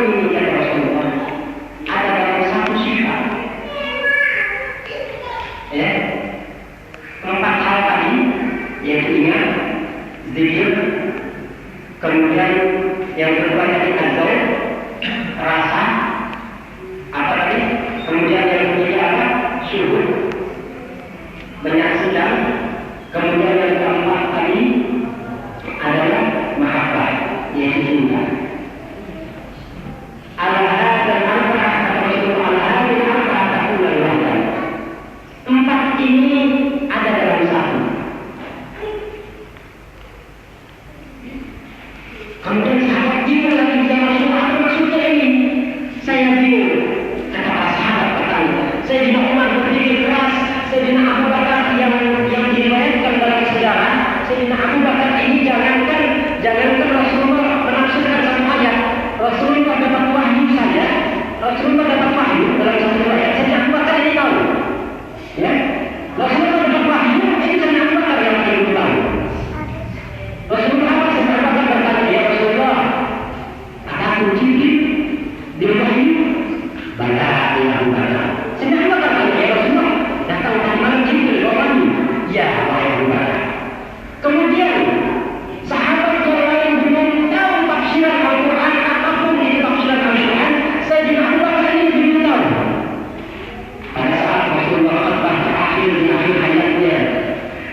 ini ya Rasulullah ada dalam satu sifat. Ya, 4 hal tadi yaitu ingat, zikir, kemudian yang kedua tadi azal, rasa, apa tadi? Kemudian yang ketiga apa? Syuhud, menyaksikan. Kemudian yang keempat tadi adalah mahabbah, yaitu cinta. Empat ini ada dalam satu. Kemudian sahabat bingung lagi, ya Rasulullah, apa maksudnya ini? Saya bingung. Kata para sahabat bertanya. Sayyidina Umar berdiri keras. Sayyidina Abu Bakar yang diriwayatkan dalam sejarah. Sayyidina Abu Bakar ini jangankan Rasulullah menafsirkan satu ayat. Rasulullah dapat wahyu saja. Rasulullah dapat wahyu dalam satu ayat. Sayyidina Abu Bakar ini tahu. Ya, Rasulullah dapat wahyu, ini Sayyidina Abu Bakar yang paling tahu. Rasulullah apa? Sayyidina Abu Bakar bertanya, ya Rasulullah, kataku Jibril diwahyu, baca ya Abu Bakar. Sayyidina Abu Bakar bertanya, ya Rasulullah, datang dari mana Jibril wahyu? Ya, wahai Abu Bakar. Kemudian sahabat yang lain belum tahu tafsiran Al-Quran, apapun itu tafsiran Al-Quran, Sayyidina Abu Bakar ini belum tahu. Pada saat Rasulullah khutbah terakhir di akhir hayatnya,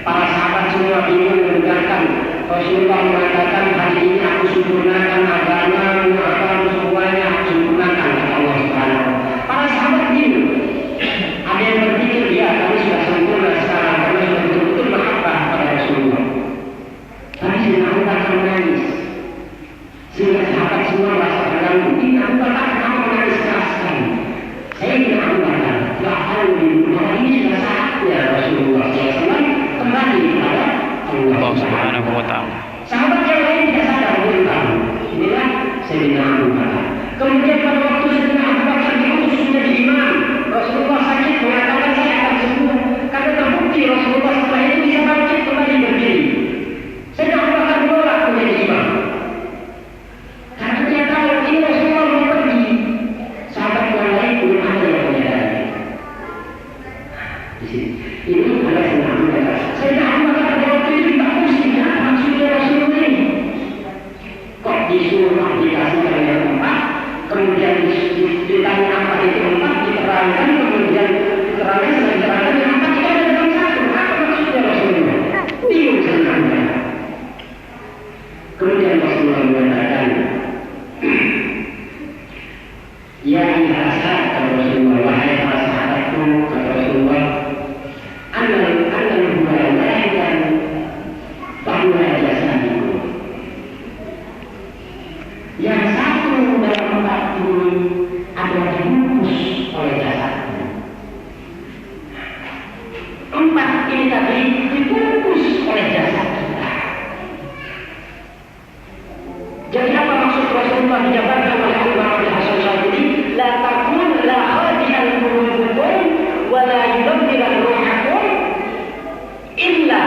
para sahabat semua bingung mendengarkan Rasulullah mengatakan, hari ini aku sempurnakan agamamu, agamamu semuanya aku sempurnakan, kata Allah Subhanahu. Para sahabat bingung. Ada yang berpikir, ya kami sudah sempurna sekarang, kami sudah betul-betul mahabbah pada Rasulullah. Tapi Sayyidina Abu Bakar menangis, sehingga sahabat semua merasa terganggu. Ini Abu Bakar kamu menangis keras sekali. Sayyidina Abu Bakar, ya Allah, ini sudah saatnya Rasulullah SAW kembali kepada Allah Subhanahu wa Ta'ala. Sahabat yang lain tidak sadar tentang inilah Sayyidina Abu Bakar. Kemudian pada waktu Sayyidina Abu Bakar diutus menjadi imam, Rasulullah sakit mengatakan saya akan sembuh. Karena terbukti Rasulullah setelah itu bisa bangkit kembali berdiri. Sayyidina Abu Bakar menolak menjadi imam. Karena dia tahu ini Rasulullah mau pergi. Sahabat yang lain belum ada yang menyadari. Di sini, ini adalah Sayyidina Abu Bakar. Sayyidina Abu Bakar pada waktu itu tidak pusing, apa maksudnya Rasulullah ini? Kok disuruh dikasihkan yang tempat, kemudian ditanya apa itu tempat, diterangkan, kemudian diterangkan yang tempat itu ada dalam satu. Apa maksudnya Rasulullah? Bingung Sayyidina Abu Bakar. Kemudian Rasulullah mengatakan, ya ihasa kata Rasulullah, wahai para sahabatku, kata Rasulullah, Anal bulan bahwa jasadiku. Yang satu dalam 4 ini adalah dibungkus oleh jasadku. 4 ini tadi dibungkus oleh jasad kita. Jadi apa maksud Rasulullah dijabarkan oleh Al-Imam Al-Hasan Syadzili? La takun la khadi'an qulubukum wa la yudabbiran ruhakum illa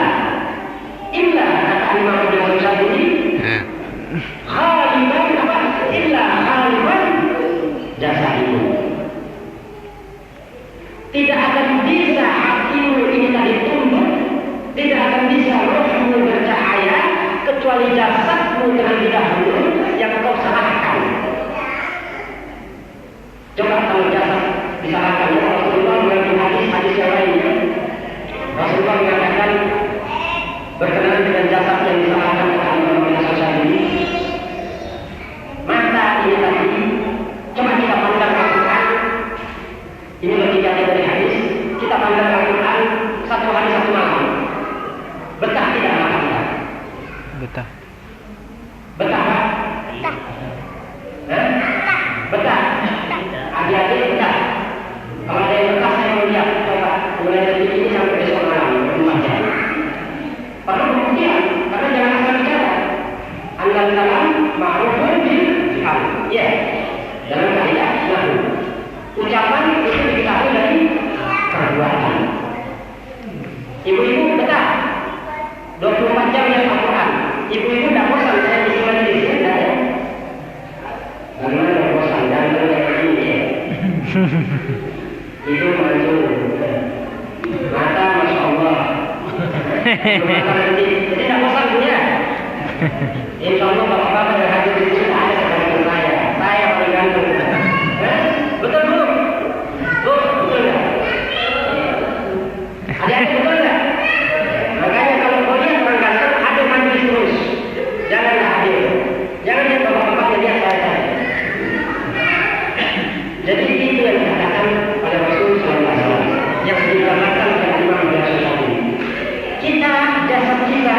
kata Imam Al-Hasan Syadzili khaliban apa? Illa khaliban jasadikum. Tidak akan bisa hatimu ini tadi tumbuh, tidak akan bisa rohmu bercahaya kecuali jasadmu terlebih dahulu yang kau salahkan. Coba kalau jasad disalahkan, ya Rasulullah mengambil hadis yang lainnya. Rasulullah mengatakan berkenaan dengan jasad yang disalahkan oleh Imam Al-Syadzili. Mata ini tadi, coba kita pandang Al-Quran. Ini logikanya dari hadis. Kita pandang Al-Quran 1 hari 1 malam. Betah tidak mata kita? Betah. Betah Pak? Betah. Hati-hati betah. Kalau ada yang betah saya mau lihat. Coba mulai dari ini sampai besok malam rumah jam. Perlu pembuktian. Karena jangan asal bicara. Andal kalam ma'rufun bil fi'al. Ya. Dalam kaidah nahwu. Ucapan itu diketahui dari perbuatan. Ibu-ibu betah 20 Jadi tidak bosan punya. Insya Allah bapak-bapak yang hadir di sini ada sebagian saya. Saya paling ganteng. Betul belum? Betul nggak? Adik-adik betul nggak? Makanya kalau kau lihat orang ganteng, ada manis terus. Janganlah hadir. Jangan lihat bapak-bapak yang lihat saya. Jadi itu yang dikatakan pada Rasul SAW yang digambarkan oleh Imam Ghazali. Kita, jasad kita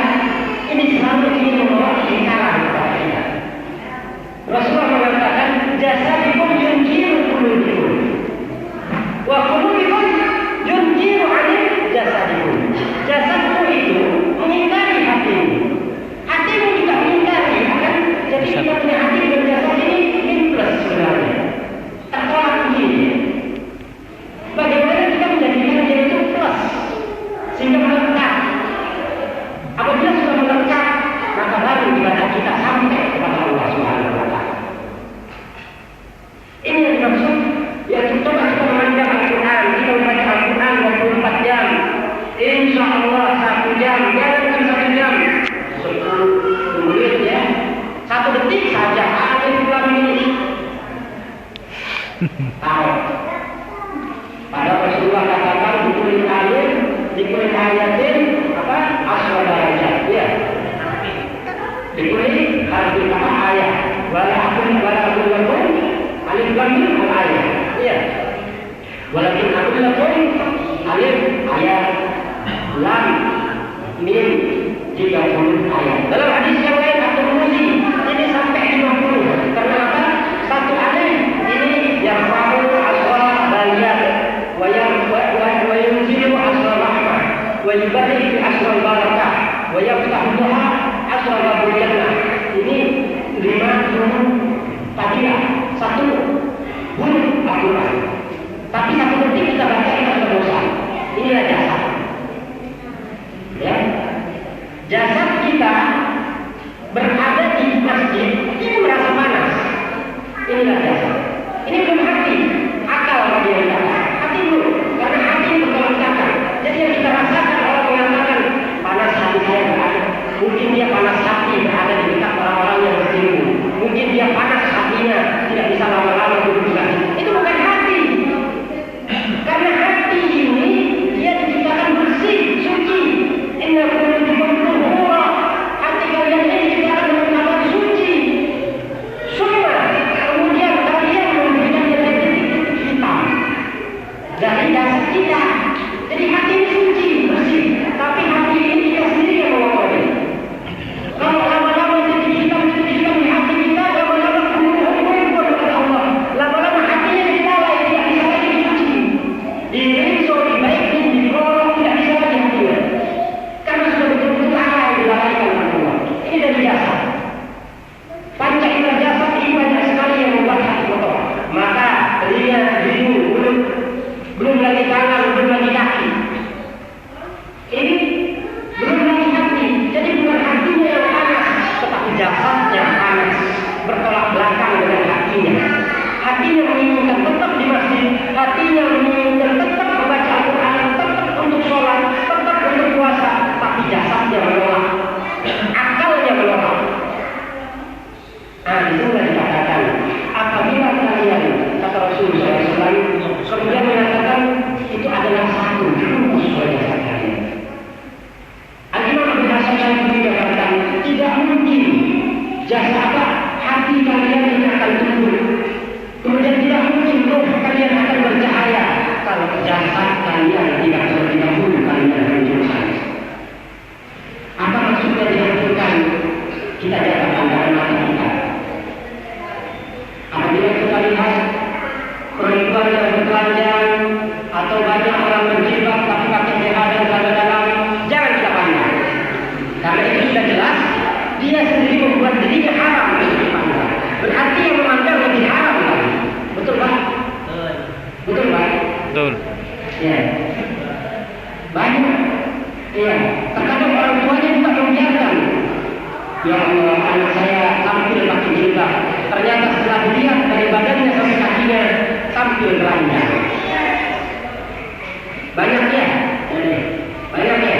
ini selalu ingin membawa lingkaran kepada kita. Rasulullah mengatakan jasadikum yunjiru qulubikum wa qulubikum yunjiru anil jasadikum. Jasadmu itu mengingkari hatimu, hatimu juga mengingkari, kan? Jadi kita punya hati dan jasad ini plus sebenarnya. Tertolak begini. Bagaimana kita menjadikan dia itu plus sehingga melekat. Apabila sudah melekat, maka baru ibadah kita sampai kepada Allah Subhanahu wa Ta'ala. Ini yang dimaksud, yaitu coba kita memandang Al-Quran, kita membaca Al-Quran 24 jam. Insya Allah 1 jam, jangan 1 jam, 10 menit ya, 1 detik saja, alif lam mim. Tahu? Pada Rasulullah katakan di kulit air, di kulit ayatin apa? Asal darajat, ya. Di kulit harus kata ayat. Walaupun alif lam mim ayat, ya. Walaupun alif ayat, lam mim 30 ayat. Dalam hadis yang lain At-Tirmidzi ini sampai 50. Karena apa? Satu alif ini yang fahu asal baliyat wa yunzilu asal rahmah wa yubarik bi asal barakah wa yaftahu laha asal babul jannah. Ini 5 huruf Fatihah, 1 huruf Al-Quran. Tapi 1 detik kita baca kita sudah bosan. Inilah jasad. Ya. Jasad kita berada di masjid, ini merasa panas. Inilah jasad. Ini belum hati, akal bagi yang kita. Hati dulu, karena hati bertolak belakang. Jadi yang kita rasakan orang mengatakan panas hati saya berada. Mungkin dia panas hati berada di dekat orang-orang yang berilmu. Mungkin dia panas hatinya tidak bisa lama-lama duduk. Itu bukan hati. Karena hati ini dia diciptakan bersih, suci. Inna qulubikum tuhura. Hati kalian ini diciptakan dengan kabar suci. Semua. Kemudian kalian memberikan dia titik hitam dari dasar kita. Jadi hati ini suci, bersih. Tapi hati ini kita sendiri yang mengotori. Kalau lama-lama titik hitam di hati kita, lama-lama kumpul kepada Allah. Lama-lama hatinya dilalai, tidak bisa lagi dicuci. Dirinso, dibaikin, dikorong, tidak bisa lagi hatinya. Karena sudah betul-betul lalai dilalaikan oleh Allah. Ini dari jasad. Panca indera jasad ini banyak sekali yang membuat hati kotor. Mata, telinga, hidung, mulut, belum lagi tangan, belum lagi kaki. Ini belum lagi hati. Jadi bukan hatinya yang panas, tetapi jasadnya panas, bertolak belakang dengan hatinya. Hatinya menginginkan tetap di masjid, hatinya menginginkan tetap membaca Al-Quran, tetap untuk sholat, tetap untuk puasa, tapi jasadnya menolak, akalnya menolak. Nah, disinilah dikatakan apabila kalian, kata Rasulullah SAW, kemudian mengatakan itu adalah satu rumus wajah kalian. Al-Imam Abu Hasan Syadili mengatakan tidak mungkin jasad hati kalian ini akan tumbuh. Kemudian tidak mungkin roh kalian akan bercahaya kalau jasad kalian tidak terlebih dahulu kalian hancurkan. Apa maksudnya dihancurkan? Kita jaga pandangan mata kita. Apabila kita lihat perempuan yang bertelanjang atau banyak orang berjilbab tapi pakai BH dan dalam, jangan kita pandang. Karena itu sudah jelas dia sendiri membuat dirinya haram untuk dipandang. Berarti yang memandang lebih haram lagi. Betul Pak? Betul Pak? Betul. Ya. Banyak. Iya. Terkadang orang tuanya juga membiarkan. Ya Allah, anak saya tampil pakai jilbab. Ternyata setelah dilihat dari badannya sampai kakinya tampil telanjang. Banyak ya? Banyak ya?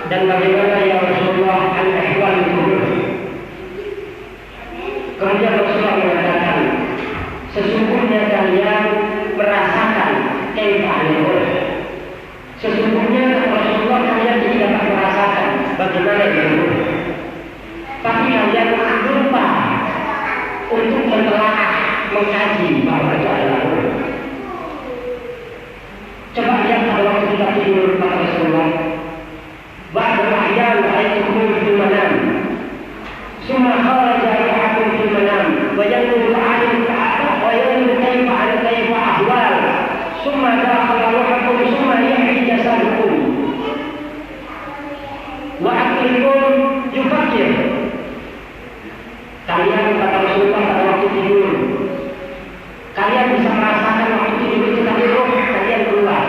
dan bagaimana ya Rasulullah al-ihwal itu. Kemudian Rasulullah mengatakan, sesungguhnya kalian merasakan keibadah. Sesungguhnya Rasulullah kalian tidak dapat merasakan bagaimana itu. Tapi kalian lupa untuk mentelaah, mengkaji bahwa itu adalah ruh. Coba lihat pada waktu kita tidur kata Rasulullah, ba'da ahyan ra'aytukum fil manam, summa kharaja ruhukum fil manam, wa yanzuru alaykum wa yanzuru kayfa ahwal, summa dakhala ruhukum summa yahyi jasadukum, wa aqlukum yufakkir. Kalian kata Rasulullah pada waktu tidur, kalian bisa merasakan waktu tidur itu tadi roh kalian keluar.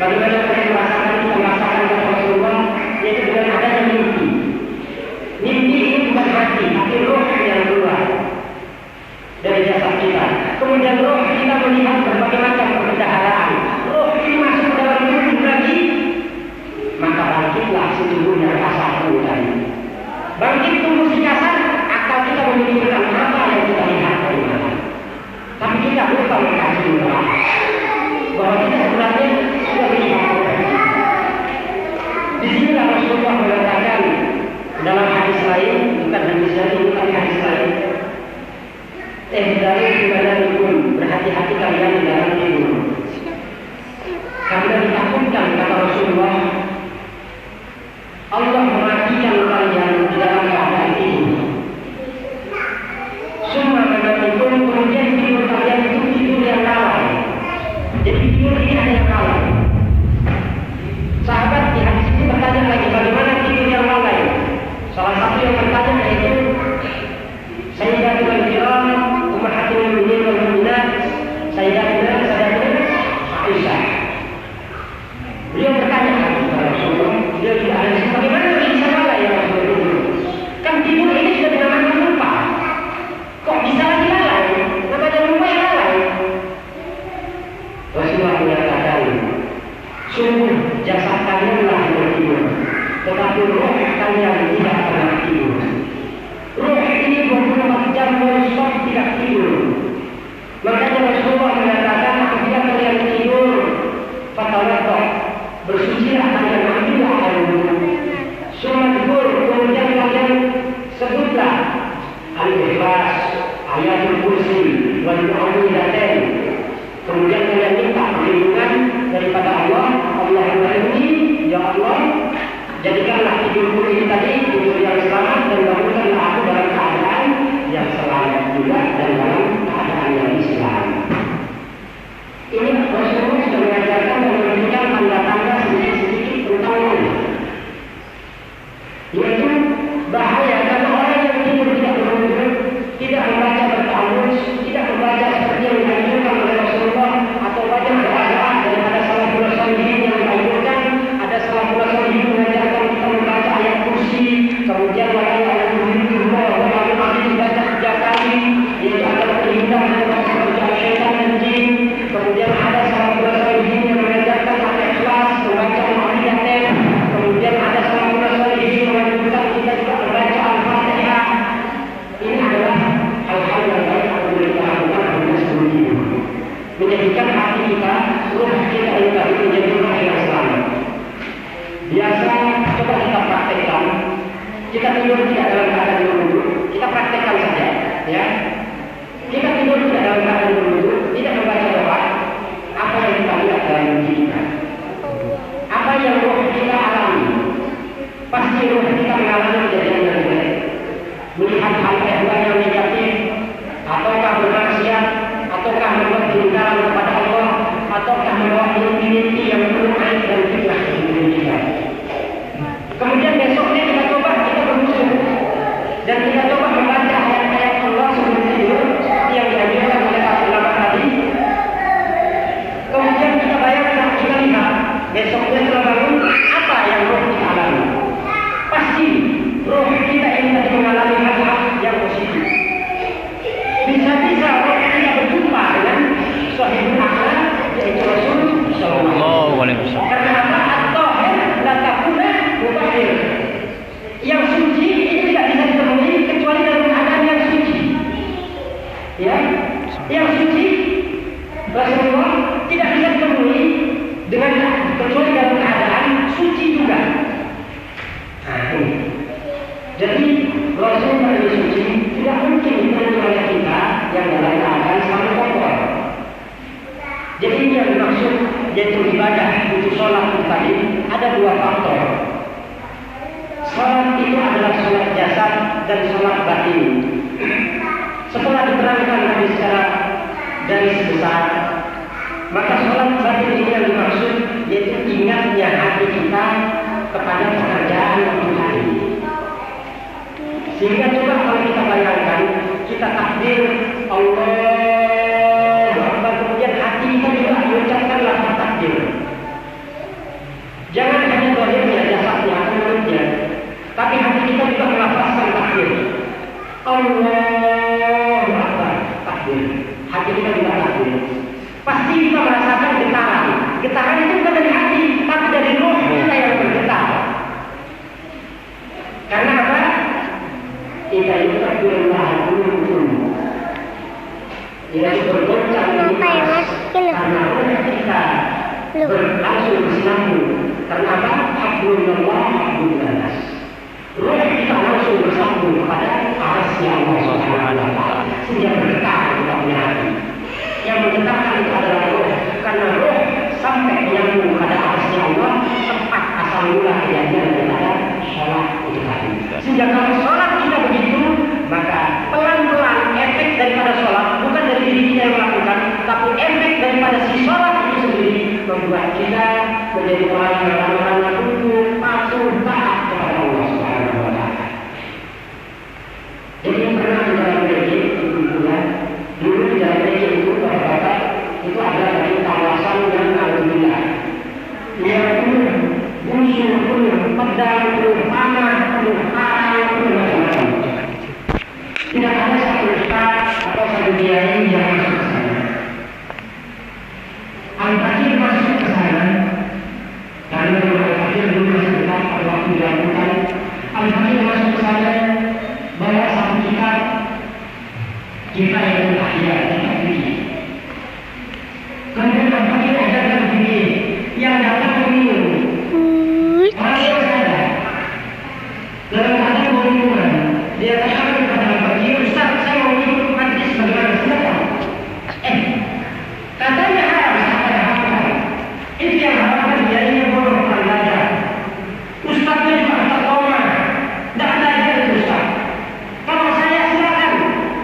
Bagaimana kalian merasakan itu? Merasakan kata Rasulullah yaitu dengan adanya mimpi. Mimpi ini bukan hati, tapi roh yang keluar dari jasad kita. Kemudian roh kita melihat berbagai macam perbendaharaan. Roh ini masuk ke dalam tubuh lagi, maka bangkitlah sesungguhnya rasa roh tadi. Bangkit tubuh si kasar, akal kita memikirkan apa yang kita lihat dari mana. Tapi kita lupa mengkaji bahwa kita sebenarnya sudah melihat. Di sini Rasulullah mengatakan dalam hadis lain, bukan hadis lain, dari ibadahipun, berhati-hati kalian di dalam tidur. Karena ditakutkan kata Rasulullah, Allah mematikan kalian di dalam keadaan tidur. Semua menentukan kemudian tidur kalian itu tidur yang lalai. Jadi tidur ini ada yang lalai. Sahabat di hadis ini bertanya lagi bagaimana tidur yang lalai. Salah satu yang bertanya yaitu Sayyidatul Kiram Ummahatul Mukminin wal Mukminat Sayyidatul Aisyah. Beliau bertanya kepada Rasulullah, beliau tidak ada bagaimana bisa lalai ya Rasulullah? Kan tidur ini sudah dinamakan lupa. Kok bisa lagi lalai? Namanya lupa yang lalai. Rasulullah menyatakan, sungguh jasad kalianlah yang tidur, tetapi roh kalian tidak pernah tidur. Roh ini 24 jam non-stop tidak tidur. Makanya Rasulullah mengatakan, apabila kalian tidur, fatawaddah, bersucilah kalian, ambillah air wudhu. Sumadhur, kemudian kalian sebutlah Al-Ikhlas, Ayatul Kursi, wal Mu'awwidhatain. Kemudian kalian minta perlindungan daripada Allah. Allah berfirman, ya Allah, jadikanlah tidurku ini tadi tidur yang selamat dan bangunkanlah aku dalam keadaan yang selamat juga dan dalam keadaan yang Islam. Ini Rasulullah sudah mengajarkan dan memberikan tanda-tanda sedikit-sedikit tentang Allah. Yaitu bahaya karena orang yang tidur tidak berwudu, tidak membaca bertawuz, tidak membaca seperti yang dianjurkan oleh Rasulullah, atau baca doa-doa daripada salaful shalihin yang dianjurkan. Ada salaful shalihin mengajarkan kita membaca ayat kursi, kemudian ayat kursi lalu dibaca 3 kali, yaitu agar terhindar dari perbuatan syaitan dan jin. Kemudian ada salaful shalihin yang mengajarkan al-ikhlas, membaca al-mu'awwidhatain. Kemudian ada salaful shalihin mengajarkan kita juga membaca al-fatihah. Ini adalah hal-hal yang baik yang boleh kita lakukan pada sebelum tidur, menjadikan hati kita, ruh kita ini tadi menjadi ruh yang selamat. Biasa coba kita praktekkan. Kita tidur tidak dalam keadaan berwudu, kita praktekkan saja, ya. Kita tidur tidak dalam keadaan berwudu, tidak membaca doa. Apa yang kita lihat dalam diri kita? Apa yang ruh kita alami? Pasti ruh kita mengalami kejadian yang baik. Melihat hal-hal yang negatif, ataukah bermaksiat, ataukah membuat keinginan kepada Allah, ataukah membawa mimpi-mimpi yang penuh aib dan fitnah di diri kita. Kemudian besoknya kita coba, kita bermusuh dan kita coba membaca ayat-ayat Allah sebelum tidur seperti yang dianjurkan oleh para ulama tadi. Kemudian kita bayangkan, kita lihat besoknya setelah bangun apa yang roh kita alami. Pasti roh kita ini tadi mengalami hal-hal yang positif. Bisa-bisa roh kita berjumpa dengan sahibul akhlak, yaitu Rasul sallallahu alaihi kecuali dalam keadaan suci juga. Nah, ini. Jadi Rasul dari suci tidak mungkin menurut kita yang dalam keadaan sama kotor. Jadi ini yang dimaksud yaitu ibadah itu sholat tadi ada dua faktor. Sholat itu adalah sholat jasad dan sholat batin. Setelah diterangkan tadi secara garis besar, maka sholat batin ini yang dimaksud yaitu ingatnya hati kita kepada pekerjaan untuk hari. Sehingga coba kalau kita bayangkan, kita takbir Allah Akbar, kemudian hati kita juga mengucapkan lafaz takbir. Jangan hanya zahirnya, jasadnya atau mulutnya, tapi hati kita juga melafazkan takbir. Allah Akbar, takbir. Hati kita juga takbir. Pasti kita merasakan getaran. Getaran itu bukan dari hati, tapi dari roh kita yang bergetar. Karena apa? Kita itu takbirullah dulu. Kita bergoncang di mas, karena roh kita berlangsung bersinambung. Karena apa? Hablullah hablullah. Roh kita langsung bersambung kepada arasy Allah Subhanahu wa taala. Sehingga bergetar kita punya hati. Yang bergetarkan itu adalah roh, karena roh sampai menyambung kepada arasy Allah, tempat asal mula kejadian daripada sholat itu tadi. Sehingga kalau sholat kita begitu, maka pelan-pelan efek daripada sholat bukan dari diri kita yang melakukan, tapi efek daripada si sholat itu sendiri membuat kita menjadi orang yang lama-lama tunduk, patuh, taat kepada Allah Subhanahu wa taala. Jadi yang pernah di dalam Bejik dulu di dalam Bejik itu bapak-bapak itu ada dari kawasan yang alhamdulillah yang penuh musuh, penuh pedang, penuh panah, penuh arang, penuh macam-macam. Tidak ada satu ustaz atau satu kiai yang masuk ke sana. Al-Fakir masuk ke sana karena Al-Fakir dulu masih dekat pada waktu dilakukan. Al-Fakir masuk ke sana bawa satu kitab kita yang berahya, kitab fikih. Kemudian Al-Fakir ajarkan fikih yang datang meminum. Orang yang sadar dalam keadaan berhubungan, dia katakan kepada Al-Fakir, Ustaz, saya mau ikut majlis bagaimana? Silakan. Katanya harus ada hafal. Itu yang hafal dia ini bodoh bukan belajar. Ustaznya juga tak tahu mah. Tidak belajar itu Ustaz. Kalau saya silakan.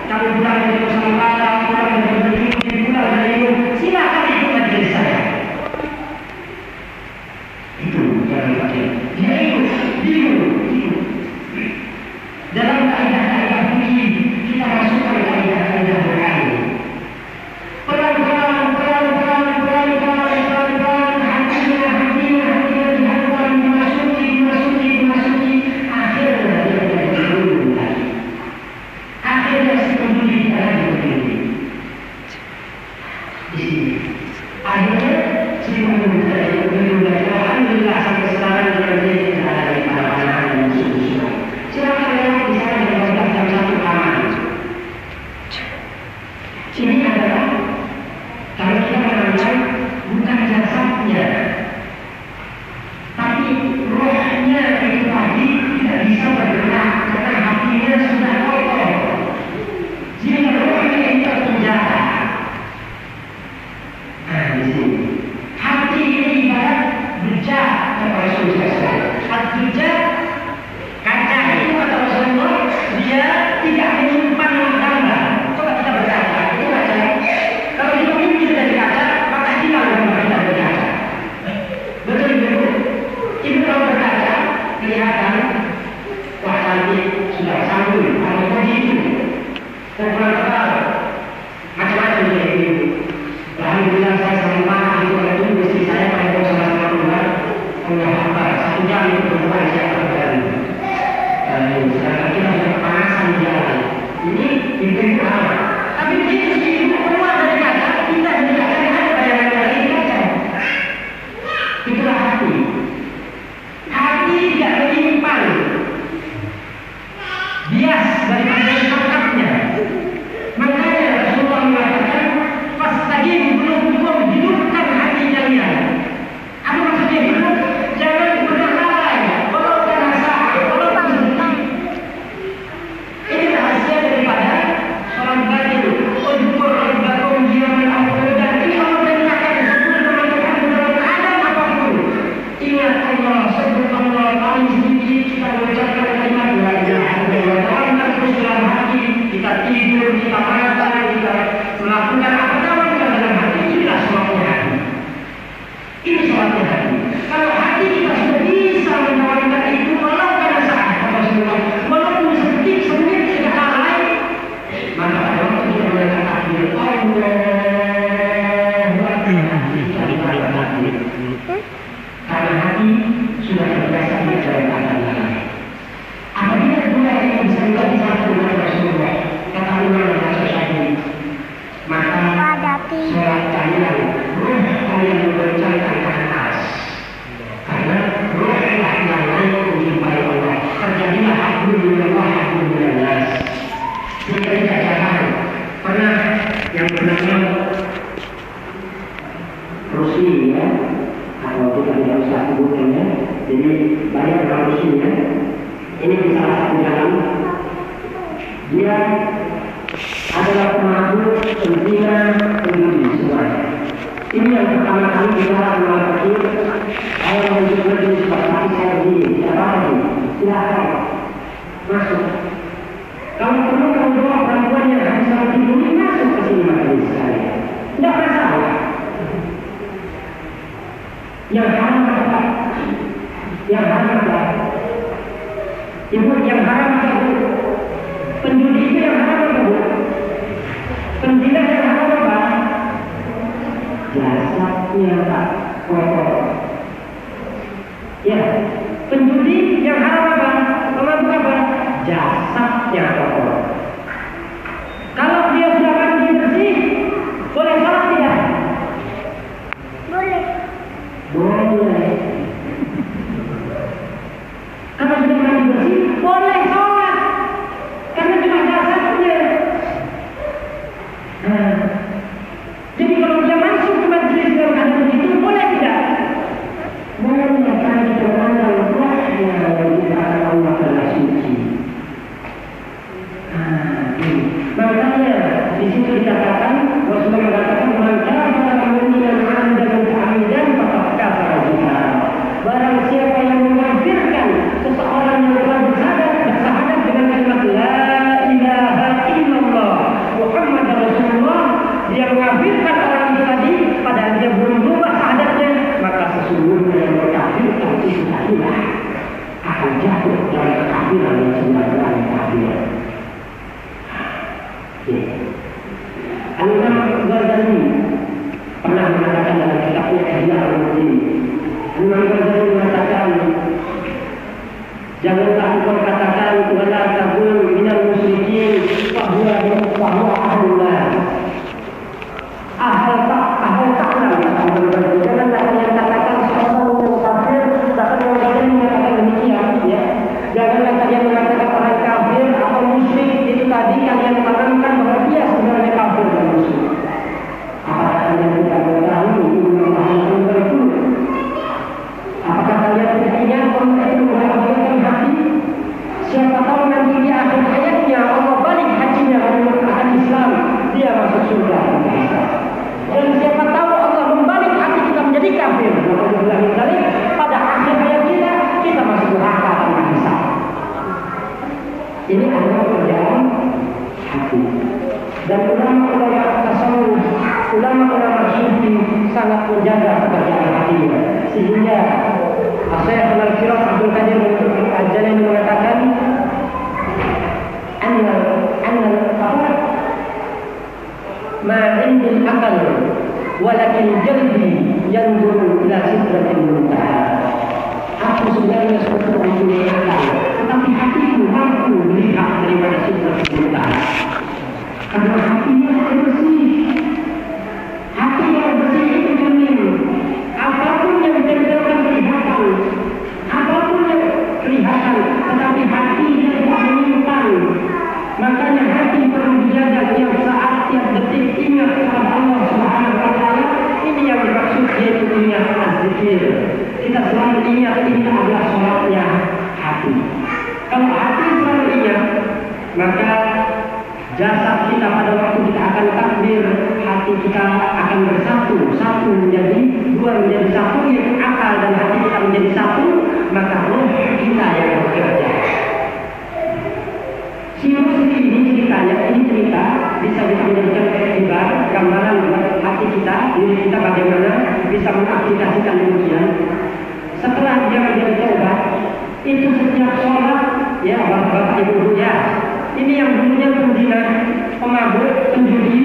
Kamu pulang dari Nusantara, pulang dari Belitung, pulang dari Ibu, silakan ikut majlis saya. Itu yang Al-Fakir. Dia ikut, ikut. Dalam kaidah-kaidah fikih kita masukkan kaidah-kaidah berkali. Pelan-pelan hatinya diharukan, dimasuki, akhirnya dia menjadi guru tadi. Akhirnya si peduli adalah peduli. Di sini. Akhirnya si peduli dari alhamdulillah sampai sekarang dia menjadi dari para anak dan musuh-musuh. Silakan lewat di sana dan mendapatkan satu aman. Ini adalah kalau kita menanyakan bukan jasadnya, tapi rohnya itu tadi tidak bisa bergerak karena hatinya sudah kotor. Jika rohnya itu terpenjara. Nah, di sini hati ini ibarat beja kata Rasulullah. Beja kaca itu kata Rasulullah, dia tidak menyimpan gambar. Coba kita berkaca, itu kaca. Kalau kita mimpi dari kaca, maka hilang gambar kita berkaca. Betul. Itu kalau berkaca, kelihatan wah cantik, sudah sambung, atau begitu. Kumpulan tebal, macam-macam dia itu. Alhamdulillah saya sama Pak itu ada tuh istri saya pada sama-sama keluar. Allah Akbar, 1 jam itu berdepan saya berjalan. Sekarang kita sudah kepanasan di jalan. Ini pintu apa? Tapi begitu sih itu keluar dari kaca, kita tidak akan ada bayangan dari kaca. Itulah hati. Hati tidak menyimpan bias daripada haknya. Makanya Rasulullah mengatakan, "Fastaqim belum hidupkan hati kalian." Apa maksudnya Jadi banyak manusia ini di salah satu jalan dia adalah pemabuk, pembina, penjudi semuanya. Ini yang pertama kali kita mulai kecil. Saya menunjukkan jenis seperti saya di apa ini? Silakan masuk. Kalau perlu kamu bawa perempuan yang habis sama tidur masuk ke sini majelis saya. Tidak masalah. Yang haram apa? Yang haram apa? Ibu yang haram apa? Penjudi itu yang haram apa? Penjina yang haram apa? Jasadnya tak kotor. Ya, penjudi yang haram apa? Pemabuk apa? Jasadnya kotor. Kalau dia sudah mandi bersih, boleh sholat tidak? Boleh. Boleh. Kalau sudah mandi bersih, boleh sholat. Karena cuma jasadnya. Jadi kalau dia masuk ke majelis dalam keadaan begitu, boleh tidak? Boleh, karena kita mengenal rohnya yang dikatakan Allah adalah suci. Makanya di situ dikatakan Rasulullah mengatakan man kafara mu'minan 'amdan muta'ammidan faqad kafara billah. Barang siapa yang mengkafirkan seseorang yang telah bersahadat dengan kalimat la ilaha illallah Muhammadar Rasulullah, dia mengkafirkan orang itu tadi padahal dia belum berubah syahadatnya, maka sesungguhnya yang mengkafirkan itu adalah akan jatuh dalam kekafiran yang sebenarnya kafir. Al-Imam Ghazali pernah mengatakan dalam kitabnya Ihya Ulumuddin. Al-Imam Ghazali mengatakan, janganlah engkau katakan wala takun minal musyrikin fa huwa ahlullah. Ahal taklah. Janganlah kalian katakan seorang yang kafir, bahkan yang kalian mengatakan demikian, ya. Janganlah kalian mengatakan orang kafir atau musyrik itu tadi kalian mengatakan bahwa dia sebenarnya kafir dan musyrik. Apakah kalian tidak mengetahui ilmu itu? Apakah kalian tidak ingat Allah itu mengabaikan hati? Siapa tahu nanti di akhir hayatnya Allah balik hatinya menggunakan Islam, dia masuk surga. Dan siapa tahu Allah membalik hati kita menjadi kafir. Pada akhir hayat kita masuk neraka tanpa hisab. Ini adalah pekerjaan hati. Dan ulama-ulama tasawuf, ulama-ulama sufi sangat menjaga pekerjaan hatinya. Sehingga Syekh Al-Firaq Abdul Qadir Al-Jalani mengatakan ma indil akal walakin jalbi yanzuru ila sidratil muntaha. Aku sebenarnya seperti mempunyai akal, tetapi hatiku mampu melihat daripada sidratil muntaha. Karena hatinya bersih. Hati yang bersih itu jernih. Apapun yang tidak kelihatan, apapun yang kelihatan, tetapi hati tidak menyimpan. Makanya hati perlu dijaga tiap saat, tiap detik ingat kepada Allah Subhanahu wa Ta'ala. Ini yang dimaksud yaitu ingat az-zikir. Kita selalu ingat ini adalah sholatnya hati. Kalau hati selalu ingat, maka jasad kita pada waktu kita akan takbir, hati kita akan bersatu, satu menjadi dua menjadi satu, yaitu akal dan hati kita menjadi satu, maka roh kita yang bekerja. Si Rusli ini ceritanya, ini cerita bisa kita menjadikan iktibar, gambaran hati kita, diri kita bagaimana bisa mengaplikasikan demikian. Setelah dia menjadi taubat, itu setiap sholat, ya bapak ibu ya, ini yang dulunya penzina, pemabuk, penjudi,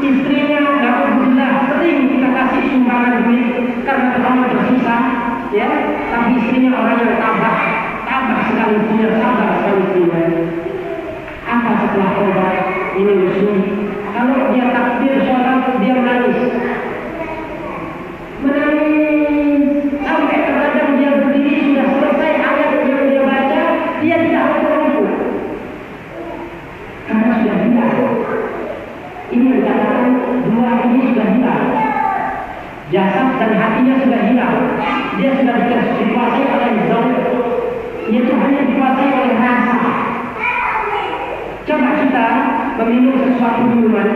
istrinya alhamdulillah sering kita kasih sumbangan duit karena terlalu tersisa, ya. Tapi istrinya orang yang tabah sekali punya, sabar sekali istrinya. Apa setelah taubat ini musuh? Kalau dia takbir sholat dia menangis sampai terkadang dia berdiri sudah selesai ayat yang dia baca, dia tidak mampu karena sudah hilang. Ini dikatakan dua ini sudah hilang, jasad dan hatinya sudah hilang. Dia sudah dikuasai oleh yaitu hanya dikuasai oleh rasa. Coba kita meminum sesuatu minuman,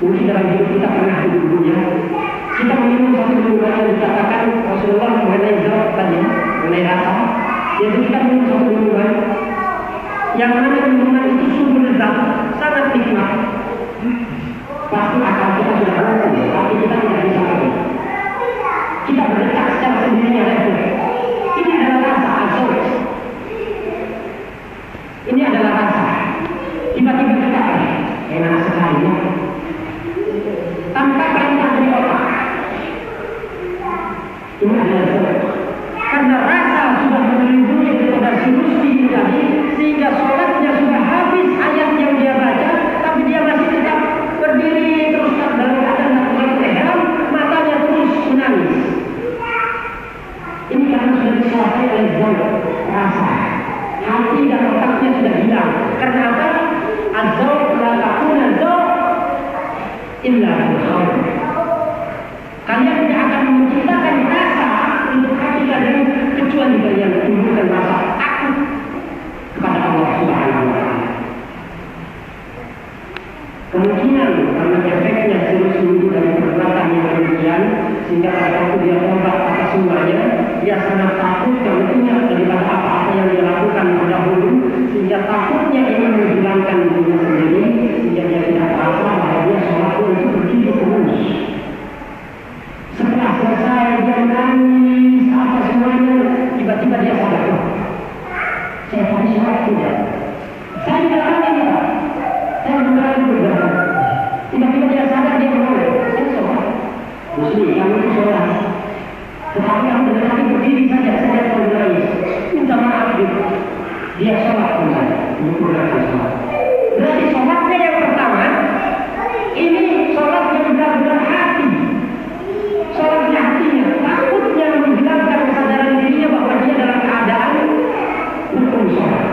mungkin dalam hidup kita pernah dulunya kita meminum satu minuman yang dikatakan Rasulullah mengenai zawq tadi, mengenai rasa, yaitu kita minum satu minuman yang mana minuman itu sungguh lezat, sangat nikmat. Pasti akal kita sudah runtuh, tapi kita tidak bisa lagi. Kita berdetak secara sendirinya refleks. Ini adalah rasa azab. Ini adalah rasa. Tiba-tiba kita enak sekali ya. Tanpa perintah dari otak. Ini adalah azab. Karena rasa sudah melindungi daripada sinusi ini tadi, sehingga sholatnya sudah habis ayat yang dia baca, tapi dia masih tetap berdiri terus dalam keadaan melakukan ihram, matanya terus menangis. Ini karena sudah dikuasai oleh zawq, rasa. Hati dan otaknya sudah hilang. Karena apa? Az-zawq la takuna zawq illa bil khamr. Kalian tidak akan menciptakan rasa untuk hati kalian kecuali kalian timbulkan rasa takut kepada Allah Subhanahu wa Ta'ala. Kemungkinan karena efeknya terus menunggu dari perbuatan yang demikian, sehingga pada waktu dia tobat atas semuanya, dia sangat takut dan ingat daripada apa-apa yang dia lakukan terdahulu, sehingga takutnya ingin menghilangkan dirinya sendiri, sehingga dia tidak merasa bahwa dia sholat itu berdiri terus. Setelah selesai dia menangis apa semuanya, tiba-tiba dia sadar, saya tadi sholat tidak, saya tidak lagi ya, saya benar juga. Tiba-tiba dia sadar dia menolak, saya sholat. Muslim, kamu itu sholat. Tetapi kamu dengan hati berdiri saja, saya tahu menangis. Minta maaf gitu. Dia sholat kembali, menyempurnakan sholat. Berarti sholatnya yang pertama, ini sholat yang benar-benar hati. Sholat hatinya, takutnya menghilangkan kesadaran dirinya bahwa dia dalam keadaan rukun sholat.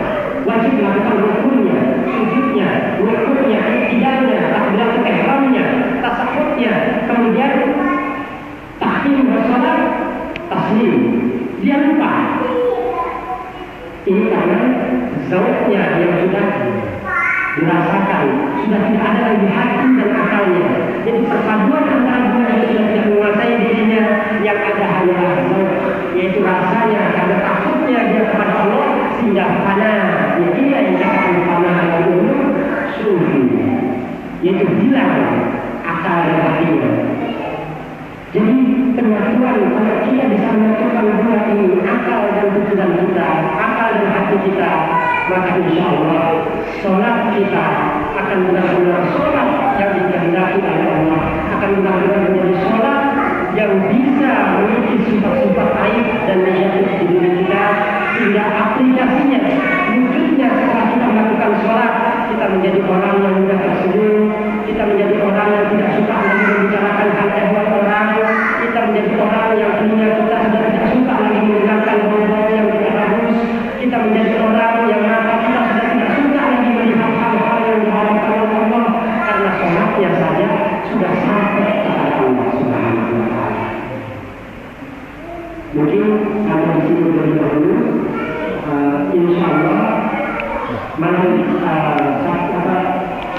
Wajib melakukan rukunnya, sujudnya, rukunnya, tidaknya, takbiratul ihramnya, tasahudnya, kemudian tahkim bersolat, taslim. Dia lupa. Ini karena zawqnya yang sudah dirasakan, sudah tidak ada lagi hati dan akalnya. Jadi perpaduan antara dua yang sudah tidak menguasai dirinya, yang ada hanyalah zawq, yaitu rasanya karena takutnya dia kepada Allah sehingga fana. Ini yang dikatakan fana al-qulub sufi, yaitu hilang akal dan hatinya. Jadi pengakuan kalau kita bisa melakukan dua ini, akal dan pikiran kita, akal dan hati kita, maka insya Allah sholat kita akan benar-benar sholat yang dikehendaki oleh Allah, akan benar-benar menjadi sholat yang bisa memiliki sifat-sifat baik dan negatif di diri kita, sehingga aplikasinya, wujudnya setelah kita melakukan sholat, kita menjadi orang yang mudah tersenyum, kita menjadi orang yang tidak suka lagi membicarakan hal ehwal orang, kita menjadi orang yang dunia kita sudah tidak suka lagi mendengarkan bau-bau yang tidak bagus, kita menjadi orang yang mata kita sudah tidak suka lagi melihat hal-hal yang diharapkan oleh Allah, karena sholatnya saja sudah sampai kepada Allah Subhanahu wa Ta'ala. Mungkin sampai di sini terlebih dahulu. Insya Allah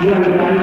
bulan depan